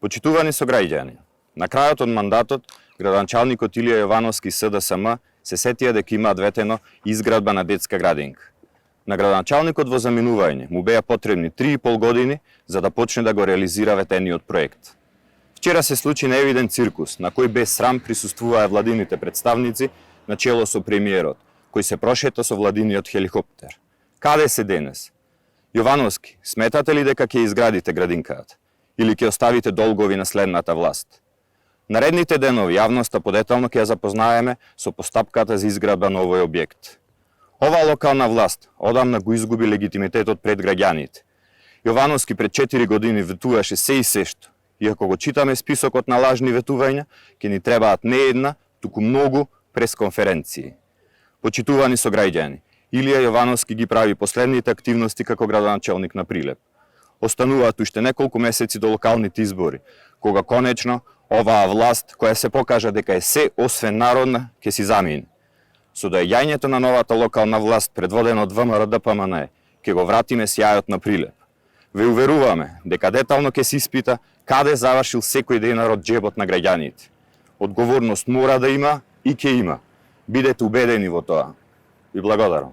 Почитувани сограѓани, на крајот од мандатот, градоначалникот Илија Јовановски СДСМ се сетија дека имаат ветено изградба на детска градинка. На градоначалникот во заминување му беа потребни 3,5 години за да почне да го реализира ветениот проект. Вчера се случи невиден циркус на кој без срам присуствуваа владините представници на чело со премиерот, кој се прошета со владиниот хеликоптер. Каде се денес? Јовановски, сметате ли дека ќе изградите градинката? Или ќе оставите долгови на следната власт? Наредните денови јавноста подетално ќе ја запознаеме со постапката за изградба на овој објект. Оваа локална власт одамна го изгуби легитимитетот пред граѓаните. Јовановски пред 4 години ветуваше се и сешто. И ако го читаме списокот на лажни ветувања, ќе ни требаат не една, туку многу пресконференции. Почитувани сограѓани, Илија Јовановски ги прави последните активности како градоначалник на Прилеп. Остануваат уште неколку месеци до локалните избори, кога конечно оваа власт, која се покажа дека е се освен народна, ќе си замине. Со доаѓањето на новата локална власт, предводена од ВМРО-ДПМН, ќе го вратиме сјајот на Прилеп. Ве уверуваме дека детално ќе се испита каде завршил секој денар од џебот на граѓаните. Одговорност мора да има и ќе има. Бидете убедени во тоа. Ви благодарам.